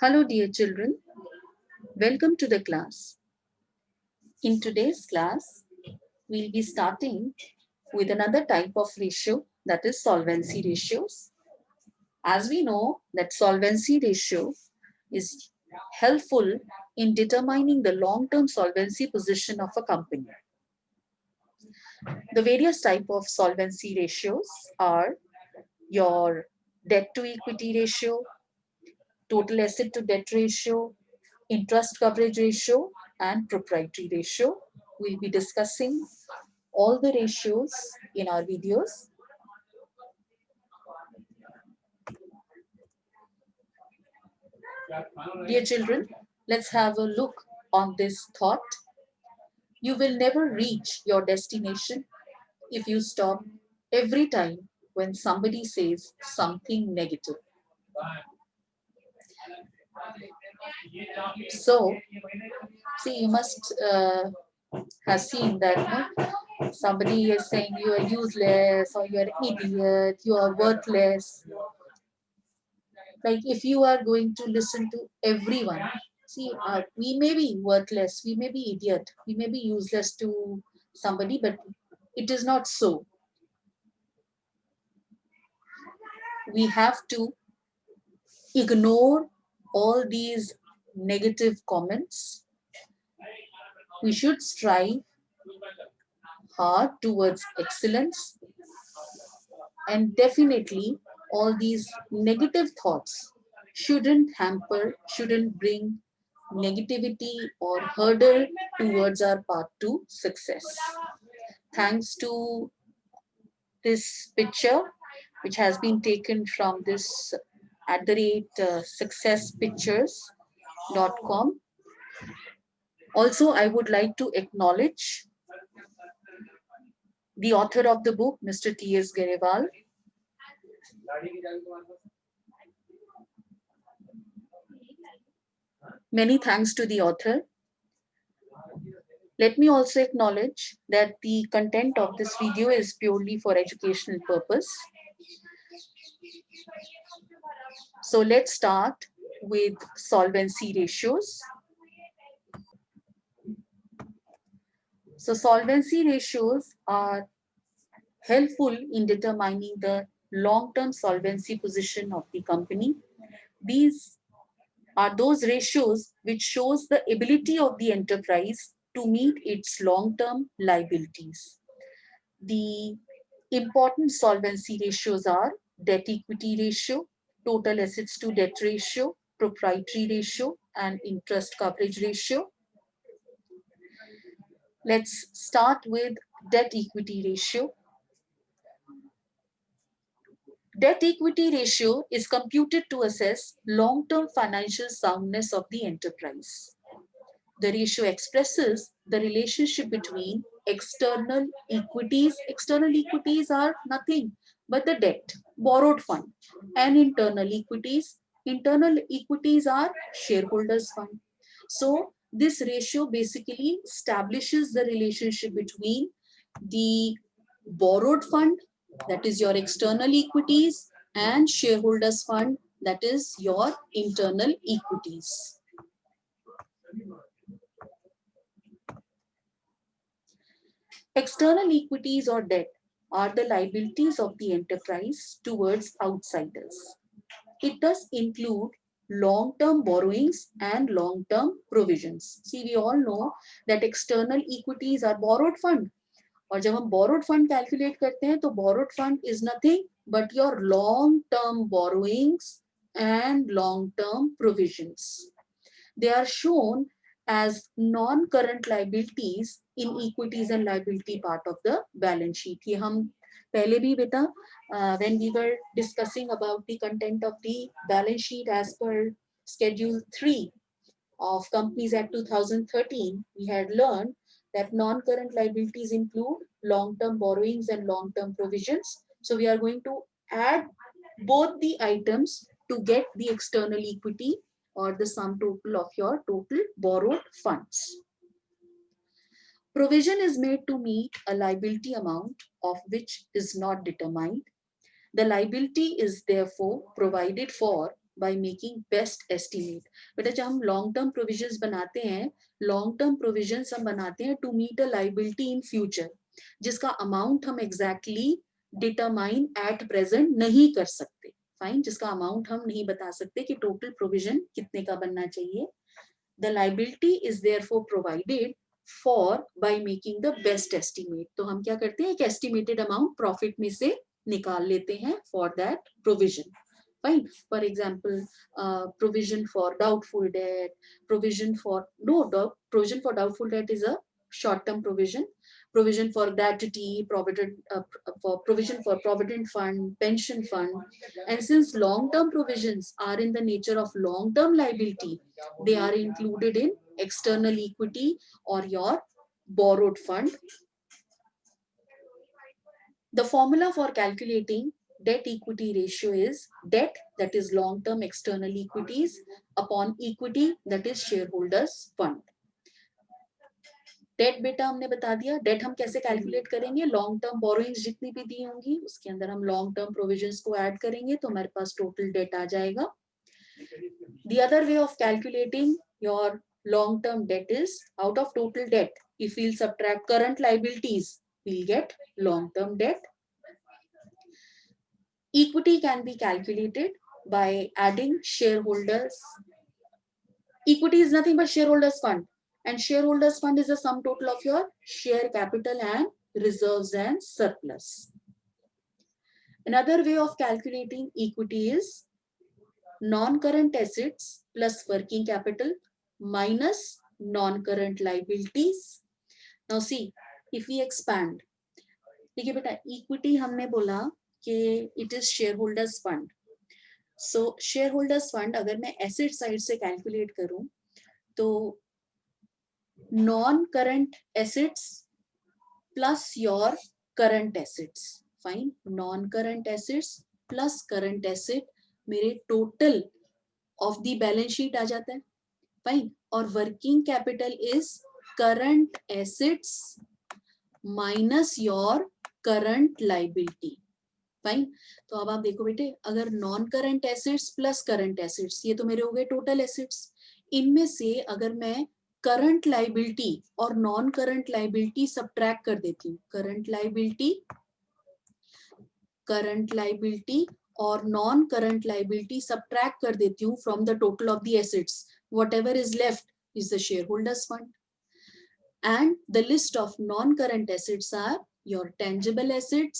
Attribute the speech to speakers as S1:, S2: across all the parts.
S1: Hello, dear children. Welcome to the class. In today's class, we'll be starting with another type of ratio, that is solvency ratios. As we know that solvency ratio is helpful in determining the long-term solvency position of a company. The various type of solvency ratios are your debt to equity ratio, total asset to debt ratio, interest coverage ratio, and proprietary ratio. We'll be discussing all the ratios in our videos. Dear children, let's have a look on this thought. You will never reach your destination if you stop every time when somebody says something negative. So, see, you must have seen that somebody is saying you are useless or you are an idiot, you are worthless. Like if you are going to listen to everyone, see, we may be worthless, we may be idiot, we may be useless to somebody, but it is not so. We have to ignore all these negative comments. We should strive hard towards excellence, and definitely all these negative thoughts shouldn't hamper, shouldn't bring negativity or hurdle towards our path to success. Thanks to this picture, which has been taken from this @successpictures.com. Also, I would like to acknowledge the author of the book, Mr. T.S. Garewal. Many thanks to the author. Let me also acknowledge that the content of this video is purely for educational purpose. So let's start with solvency ratios. So solvency ratios are helpful in determining the long-term solvency position of the company. These are those ratios which shows the ability of the enterprise to meet its long-term liabilities. The important solvency ratios are debt equity ratio, total assets to debt ratio, proprietary ratio, and interest coverage ratio. Let's start with debt equity ratio. Debt equity ratio is computed to assess long-term financial soundness of the enterprise. The ratio expresses the relationship between external equities. External equities are nothing but the debt, borrowed fund, and internal equities. Internal equities are shareholders fund. So this ratio basically establishes the relationship between the borrowed fund, that is your external equities, and shareholders fund, that is your internal equities. External equities or debt are the liabilities of the enterprise towards outsiders. It does include long-term borrowings and long-term provisions. See, we all know that external equities are borrowed fund. और जब हम borrowed fund calculate करते हैं तो borrowed fund is nothing but your long-term borrowings and long-term provisions. They are shown as non-current liabilities in equities and liability part of the balance sheet. ये हम पहले भी बेटा when we were discussing about the content of the balance sheet as per Schedule 3 of Companies Act 2013, we had learned that non-current liabilities include long-term borrowings and long-term provisions. So we are going to add both the items to get the external equity or the sum total of your total borrowed funds. Provision is made to meet a liability amount of which is not determined. The liability is therefore provided for by making best estimate. बेटा जब हम long term provisions बनाते हैं, long term provisions हम बनाते हैं to meet a liability in future, जिसका amount हम exactly determine at present नहीं कर सकते. Fine, जिसका amount हम नहीं बता सकते कि total provision कितने का बनना चाहिए. The liability is therefore provided for by making the best estimate. तो हम क्या करते हैं, एक estimated amount profit में से निकाल लेते हैं for that provision. Fine. For example, provision for doubtful debt, provision for provision for doubtful debt is a short-term provision. Provision for gratuity, for provision for provident fund, pension fund, and since long-term provisions are in the nature of long-term liability, they are included in external equity or your borrowed fund. The formula for calculating debt equity ratio is debt, that is long-term external equities, upon equity, that is shareholders fund. Debt बेटा हमने बता दिया. Date हम कैसे calculate करेंगे, long term borrowings जितनी भी दी होंगी उसके अंदर हम लॉन्ग टर्म प्रोविजंस को ऐड करेंगे तो हमारे पास टोटल डेट आ जाएगा. The other way of calculating your long term debt is out of total debt, if we'll subtract current liabilities, we'll get long term debt. Equity can be calculated by adding shareholders. Equity is nothing but shareholders fund, and shareholders fund is the sum total of your share capital and reserves and surplus. Another way of calculating equity is non-current assets plus working capital minus non-current liabilities. Now see, if we expand, देखिए बेटा equity हमने बोला कि it is shareholders fund. So shareholders fund अगर मैं asset side से calculate करूं तो non-current assets plus your current assets. Fine, non-current assets plus current asset मेरे total of the balance sheet आ जाता है. Fine, और working capital is current assets minus your current liability. Fine, तो अब आप देखो बेटे अगर non current assets plus current assets ये तो मेरे हो गए टोटल एसेट्स, इनमें से अगर मैं करंट लाइबिलिटी और नॉन करंट लाइबिलिटी सब्ट्रैक्ट कर देती हूँ, करंट लाइबिलिटी और नॉन करंट लाइबिलिटी सब्ट्रैक्ट कर देती हूँ from the total of the assets, whatever is left is the share holders fund. And the list of non-current assets are your tangible assets,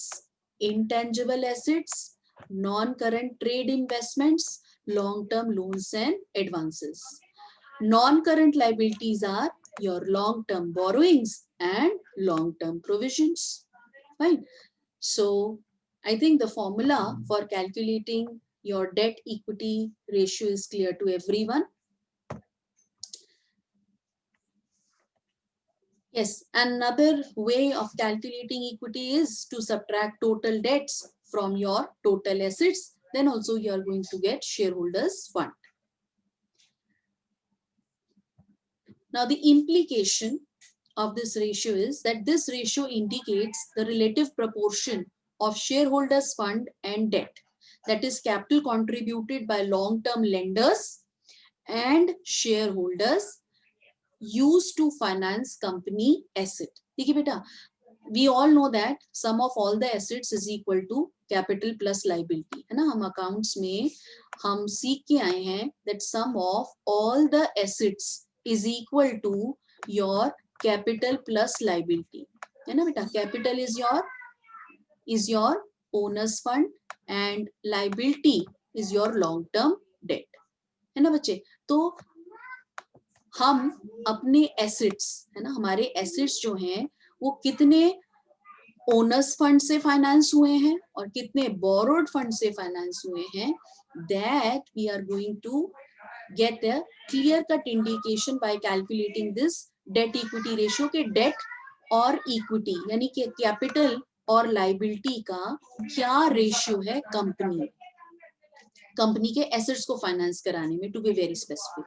S1: intangible assets, non-current trade investments, long-term loans and advances. Non-current liabilities are your long-term borrowings and long-term provisions. Fine. So I think the formula for calculating your debt equity ratio is clear to everyone. Yes, another way of calculating equity is to subtract total debts from your total assets. Then also you are going to get shareholders fund. Now the implication of this ratio is that this ratio indicates the relative proportion of shareholders fund and debt, that is capital contributed by long-term lenders and shareholders used to finance company asset. देखिए बेटा, we all know that sum of all the assets is equal to capital plus liability, है ना. हम accounts में हम सीख के आए हैं that sum of all the assets is equal to your capital plus liability, है ना बेटा. Capital is your owners fund and liability is your long term debt, है ना बच्चे. तो हम अपने एसेट्स, है ना, हमारे एसेट्स जो हैं वो कितने ओनर्स फंड से फाइनेंस हुए हैं और कितने बोरोड फंड से फाइनेंस हुए हैं, that we are going to get a clear cut indication by calculating this debt equity ratio के डेट और इक्विटी यानी कि कैपिटल और लाइबिलिटी का क्या रेशियो है कंपनी के एसेट्स को फाइनेंस कराने में. To be very specific,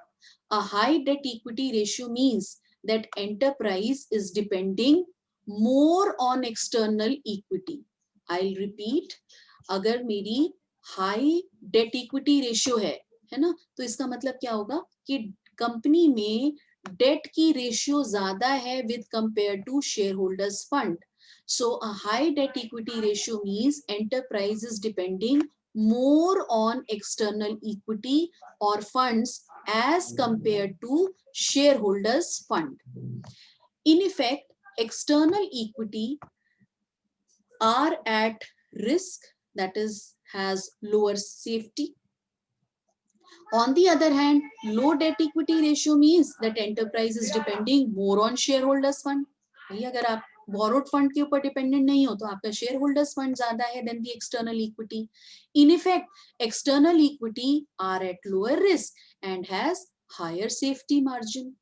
S1: a high debt equity ratio means that enterprise is depending more on external equity. I'll repeat, अगर मेरी high debt equity ratio है है ना। तो इसका मतलब क्या होगा कि कंपनी में डेट की रेशियो ज्यादा है with compare to share holders fund. So a high debt equity ratio means enterprise is depending more on external equity or funds as compared to shareholders fund. In effect, external equity are at risk, that is has lower safety. On the other hand, low debt equity ratio means that enterprise is depending more on shareholders fund. भाई अगर आप borrowed fund के ऊपर dependent नहीं हो तो आपका shareholders fund ज्यादा है than the external equity. In effect, external equity are at lower risk and has higher safety margin.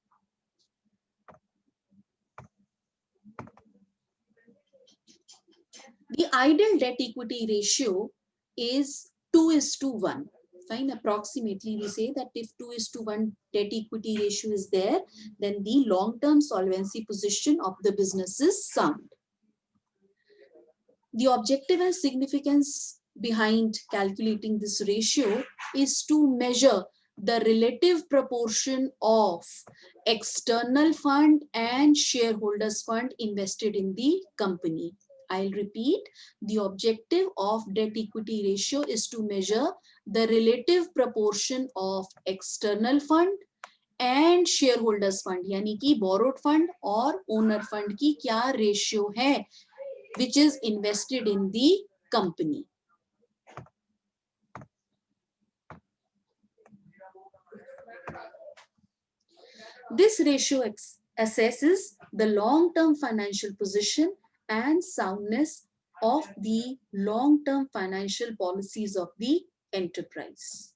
S1: The ideal debt equity ratio is 2:1. Fine, approximately we say that if 2:1 debt equity ratio is there, then the long-term solvency position of the business is sound. The objective and significance behind calculating this ratio is to measure the relative proportion of external fund and shareholders fund invested in the company. I'll repeat, the objective of debt equity ratio is to measure the relative proportion of external fund and shareholders fund, यानी कि borrowed fund और owner fund की क्या ratio है which is invested in the company. This ratio assesses the long-term financial position and soundness of the long-term financial policies of the enterprise.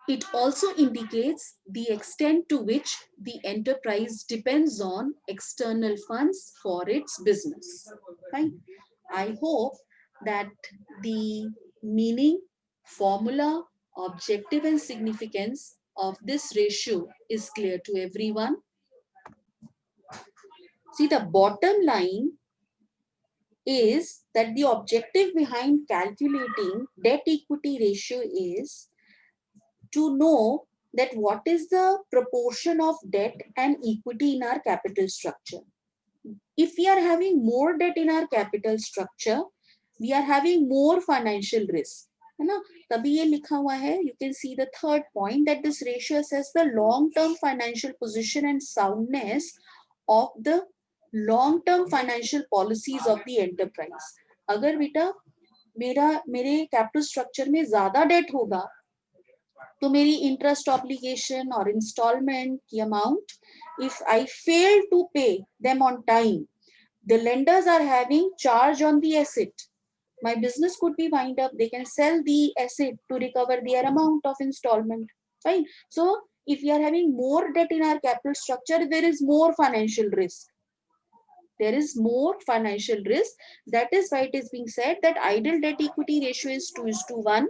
S1: It also indicates the extent to which the enterprise depends on external funds for its business. Right? I hope that the meaning, formula, objective and significance of this ratio is clear to everyone. See, the bottom line is that the objective behind calculating debt equity ratio is to know that what is the proportion of debt and equity in our capital structure. If we are having more debt in our capital structure, we are having more financial risk. है ना, तभी ये लिखा हुआ है. You can see the third point that this ratio assesses the long-term financial position and soundness of the long-term financial policies of the enterprise. अगर बेटा मेरे कैपिटल स्ट्रक्चर में ज्यादा डेट होगा तो मेरी इंटरेस्ट ऑब्लिगेशन और इंस्टॉलमेंट की amount, if I fail to pay them on time, the lenders are having charge on the asset, my business could be wind up, they can sell the asset to recover their amount of installment. Fine. So if we are having more debt in our capital structure, there is more financial risk. There is more financial risk. That is why it is being said that ideal debt equity ratio is 2:1.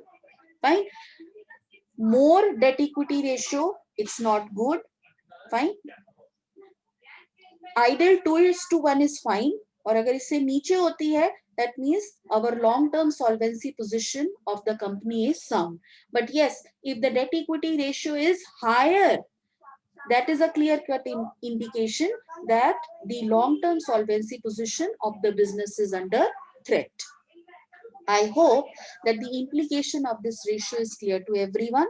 S1: Fine. More debt equity ratio, it's not good. Fine. Ideal 2:1 is fine. और अगर इससे नीचे होती है, that means our long-term solvency position of the company is sound. But yes, if the debt equity ratio is higher, that is a clear-cut indication that the long-term solvency position of the business is under threat. I hope that the implication of this ratio is clear to everyone.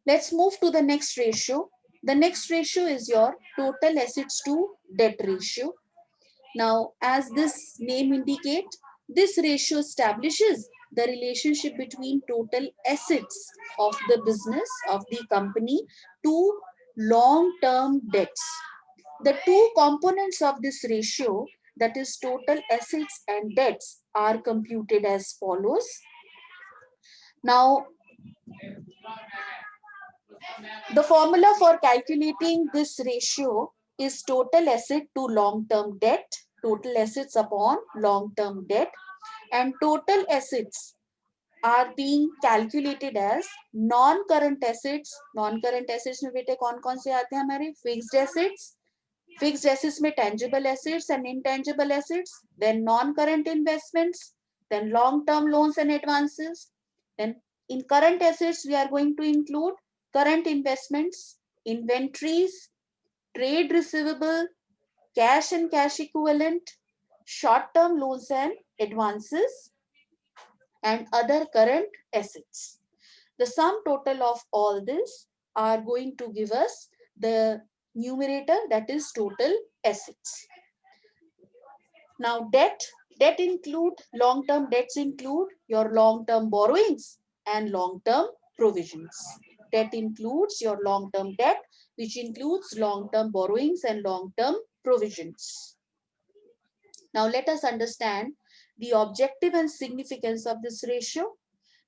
S1: Let's move to the next ratio. The next ratio is your total assets to debt ratio. Now, as this name indicates, this ratio establishes the relationship between total assets of the business, of the company, to long-term debts. The two components of this ratio, that is total assets and debts, are computed as follows. Now, the formula for calculating this ratio is total asset to long-term debt, total assets upon long-term debt, and total assets are being calculated as non-current assets. Non-current assets में बेटे कौन-कौन से आते हैं हमारे? Fixed assets. Fixed assets में tangible assets and intangible assets. Then non-current investments. then long-term loans and advances. Then in current assets, we are going to include current investments, inventories, trade receivable, cash and cash equivalent, short-term loans and advances, and other current assets. The sum total of all this are going to give us the numerator, that is total assets. Now debt include, long-term debts include your long-term borrowings and long-term provisions. Debt includes your long-term debt, which includes long-term borrowings and long-term provisions. Now let us understand the objective and significance of this ratio.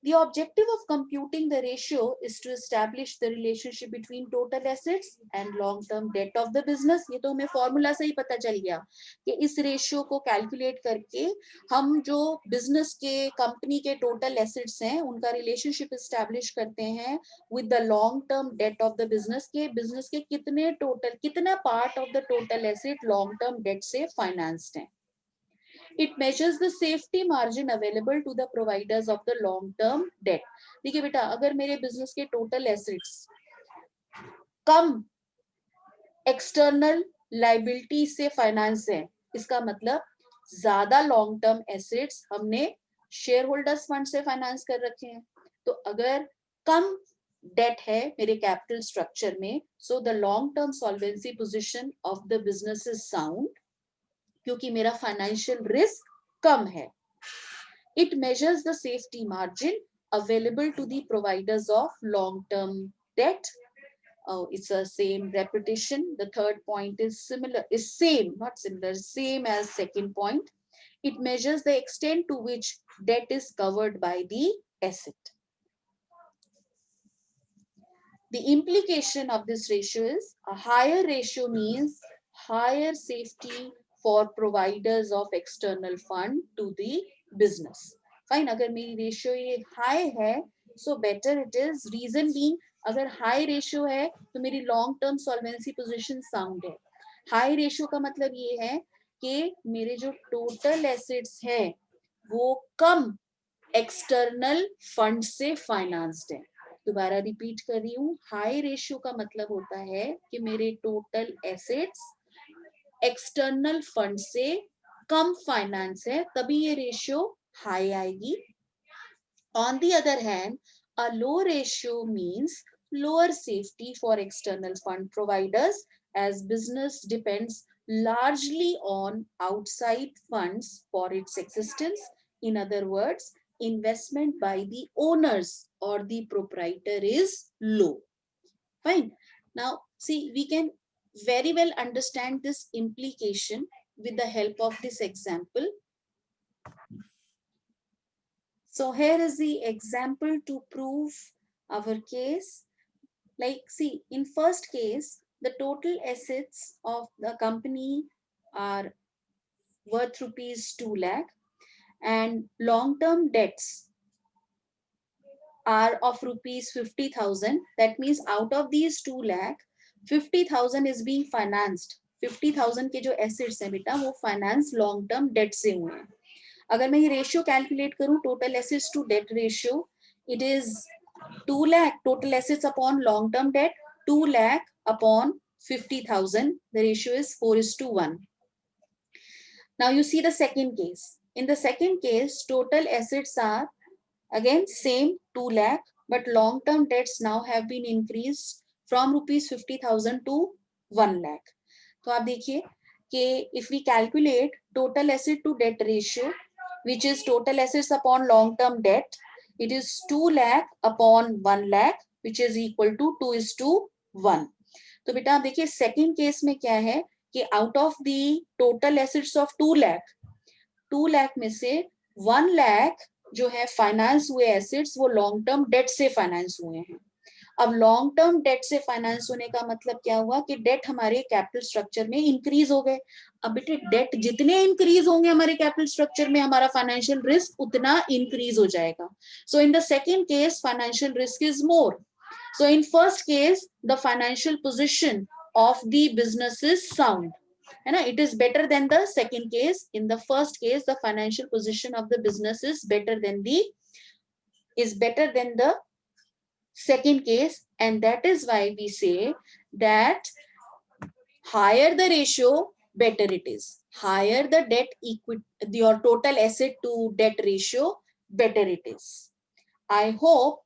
S1: The objective of computing the ratio is to establish the relationship between total assets and long-term debt of the business. ये तो हमें formula से ही पता चल गया कि इस ratio को कैलकुलेट करके हम जो बिजनेस के कंपनी के टोटल एसेट्स हैं उनका रिलेशनशिप एस्टैब्लिश करते हैं with the long term date of the business के कितना part of the total asset long term date से फाइनेंस्ड है. It measures the safety margin available to the providers of the long-term debt. देखिए बेटा, अगर मेरे बिजनेस के total assets कम external liability से फाइनेंस है, इसका मतलब ज्यादा लॉन्ग टर्म एसेट्स हमने शेयर होल्डर्स फंड से फाइनेंस कर रखे हैं. तो अगर कम डेट है मेरे कैपिटल स्ट्रक्चर में, so the long term solvency position of the business is sound, क्योंकि मेरा फाइनेंशियल रिस्क कम है. It measures the safety margin available to the providers of long term debt. It's a same repetition. The third point is same as second point. It measures the extent to which debt is covered by the asset. The implication of this ratio is a higher ratio means higher safety for providers of external fund to the business. Fine, अगर मेरी ratio ये high है, so better it is. Reason being, अगर high ratio है तो मेरी long term solvency position sound है. High ratio का मतलब ये है कि मेरे जो टोटल एसेट्स है वो कम एक्सटर्नल फंड से फाइनेंस्ड है. दोबारा रिपीट कर रही हूँ, हाई रेशियो का मतलब होता है कि मेरे टोटल एसेट्स एक्सटर्नल फंड से कम फाइनेंस है, तभी ये रेशियो हाई आएगी. On the other hand, a low ratio means lower safety for external fund providers as business depends largely on outside funds for its existence. In other words, investment by the owners or the proprietor is low. Fine. Now, see, we can very well understand this implication with the help of this example. So here is the example to prove our case. Like, see, in first case, the total assets of the company are worth rupees 2 lakh and long-term debts are of rupees 50,000. That means out of these 2 lakh, 50,000 is being financed. 50,000 के जो assets हैं बेटा वो finance long term debt से हुए हैं. अगर मैं ये रेशियो कैलकुलेट करूं, total assets to debt ratio, it is 2 lakh total assets upon long term debt, 2 lakh upon 50,000. The ratio is 4:1. Now you see the second case. In the second case, total assets are again same 2 lakh, but long term debts now have been increased from rupees 50,000 to 1 lakh. तो आप देखिए कि if we calculate total asset to debt ratio, which is total assets upon long term debt, it is 2 lakh upon 1 lakh, which is equal to 2:1. तो बेटा आप देखिए second case में क्या है कि out of the total assets of 2 lakh में से 1 lakh जो है फाइनेंस हुए एसेट्स वो लॉन्ग टर्म डेट से फाइनेंस हुए हैं. अब लॉन्ग टर्म डेट से फाइनेंस होने का मतलब क्या हुआ कि डेट हमारे कैपिटल स्ट्रक्चर में इंक्रीज हो गए. अब बेटे डेट जितने इंक्रीज होंगे हमारे कैपिटल स्ट्रक्चर में हमारा फाइनेंशियल रिस्क उतना इंक्रीज हो जाएगा. So in the second case financial risk is more. So in first case, the financial position of the business is sound. It is better than the second case. In the first case, the financial position of the business is better than the second case, and that is why we say that higher the ratio, better it is. Higher the debt equity, your total asset to debt ratio, better it is. I hope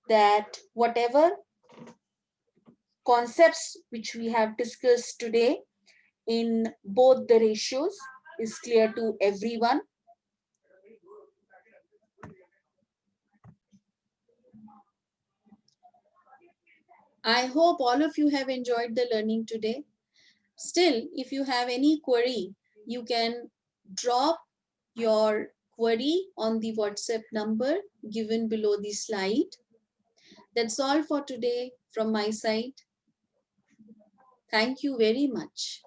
S1: that whatever concepts which we have discussed today in both the ratios is clear to everyone. I hope all of you have enjoyed the learning today. Still, if you have any query, you can drop your query on the WhatsApp number given below the slide. That's all for today from my side. Thank you very much.